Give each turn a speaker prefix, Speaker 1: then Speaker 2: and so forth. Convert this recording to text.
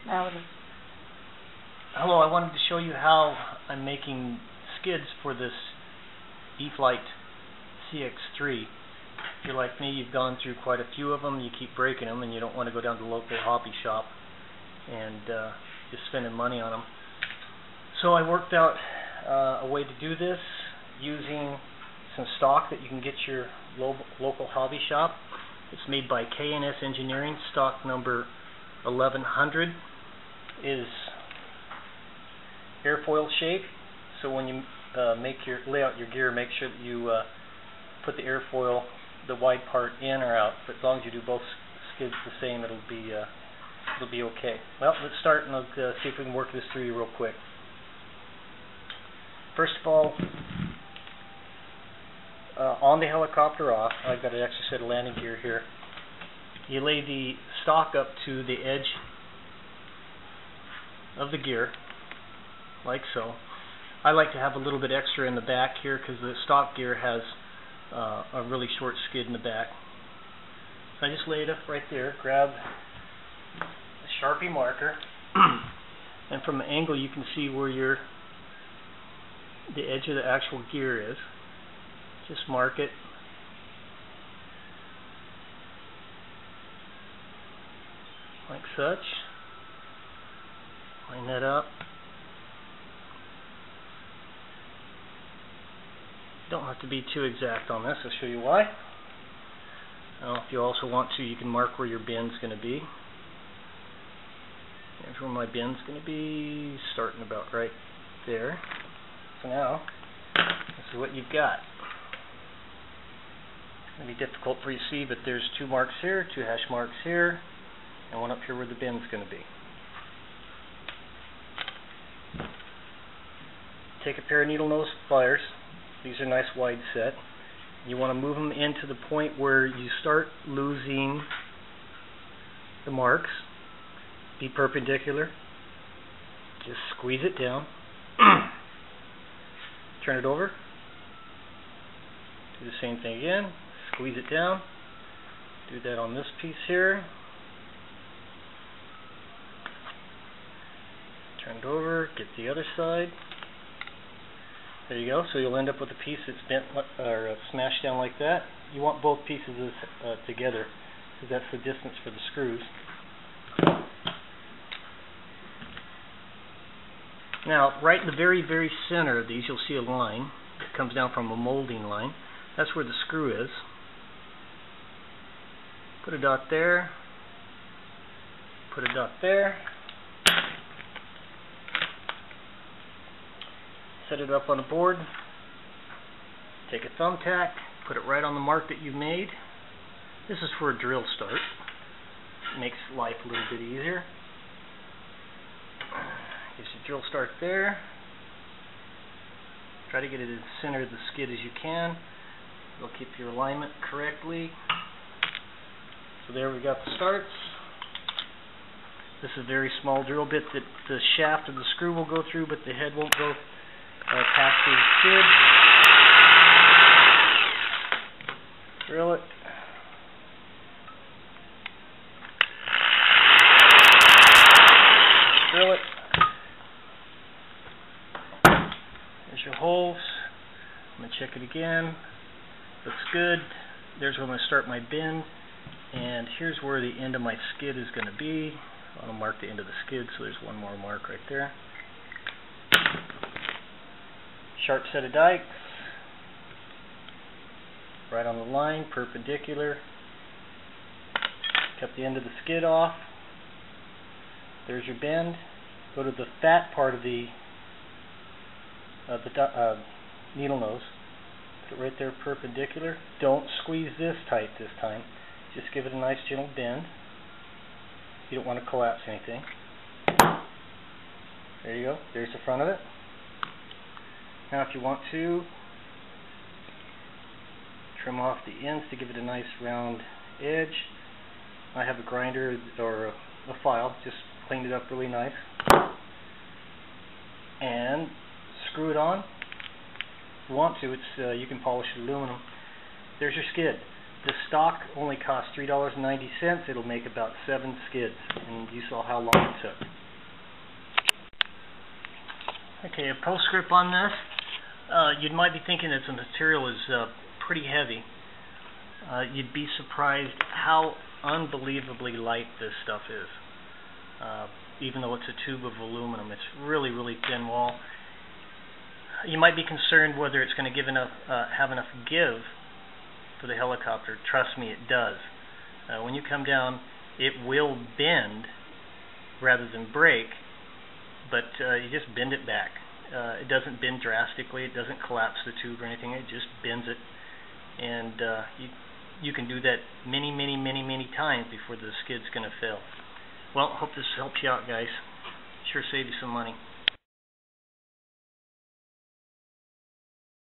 Speaker 1: Louder.
Speaker 2: Hello, I wanted to show you how I'm making skids for this E Flite CX3. If you're like me, you've gone through quite a few of them, you keep breaking them, and you don't want to go down to the local hobby shop and just spending money on them. So I worked out a way to do this using some stock that you can get your local hobby shop. It's made by K&S Engineering. Stock number 1100 is airfoil shape. So when you lay out your gear, make sure that you put the airfoil, the wide part, in or out. But as long as you do both skids the same, it'll be okay. Well, let's start and let's see if we can work this through you real quick. First of all, on the helicopter off, I've got an extra set of landing gear here. You lay the stock up to the edge of the gear, like so. I like to have a little bit extra in the back here because the stock gear has a really short skid in the back. So I just lay it up right there, grab a Sharpie marker, and from an angle you can see where the edge of the actual gear is. Just mark it. Like such. Line that up. Don't have to be too exact on this. I'll show you why. Now, if you also want to, you can mark where your bin's going to be. Here's where my bin's going to be, starting about right there. So now, this is what you've got. It's going to be difficult for you to see, but there's two marks here, two hash marks here, and one up here where the bin's going to be. Take a pair of needle nose pliers. These are nice wide set. You want to move them into the point where you start losing the marks. Be perpendicular. Just squeeze it down. Turn it over. Do the same thing again. Squeeze it down. Do that on this piece here. Turn it over. Get the other side. There you go. So you'll end up with a piece that's bent or smashed down like that. You want both pieces together because that's the distance for the screws. Now, right in the very, very center of these, you'll see a line that comes down from a molding line. That's where the screw is. Put a dot there. Put a dot there. Set it up on a board. Take a thumbtack. Put it right on the mark that you made. This is for a drill start. It makes life a little bit easier. Gives you a drill start there. Try to get it in the center of the skid as you can. It'll keep your alignment correctly. So there we got the starts. This is a very small drill bit that the shaft of the screw will go through, but the head won't go past through the skid. Drill it. Drill it. There's your holes. I'm going to check it again. Looks good. There's where I'm going to start my bend. And here's where the end of my skid is going to be. I'm going to mark the end of the skid, so there's one more mark right there. Sharp set of dikes. Right on the line, perpendicular. Cut the end of the skid off. There's your bend. Go to the fat part of the needle nose. Put it right there perpendicular. Don't squeeze this tight this time. Just give it a nice gentle bend. You don't want to collapse anything. There you go. There's the front of it. Now if you want to, trim off the ends to give it a nice round edge. I have a grinder or a file, just cleaned it up really nice. And screw it on. If you want to, you can polish it aluminum. There's your skid. The stock only costs $3.90. It'll make about 7 skids, and you saw how long it took. Okay, a postscript on this. You might be thinking that the material is pretty heavy. You'd be surprised how unbelievably light this stuff is. Even though it's a tube of aluminum, it's really, really thin wall. You might be concerned whether it's going to have enough give for the helicopter. Trust me, it does. When you come down, it will bend rather than break, but you just bend it back. It doesn't bend drastically. It doesn't collapse the tube or anything. It just bends it, and you can do that many, many, many, many times before the skid's going to fail. Well, hope this helps you out, guys. Sure save you some money.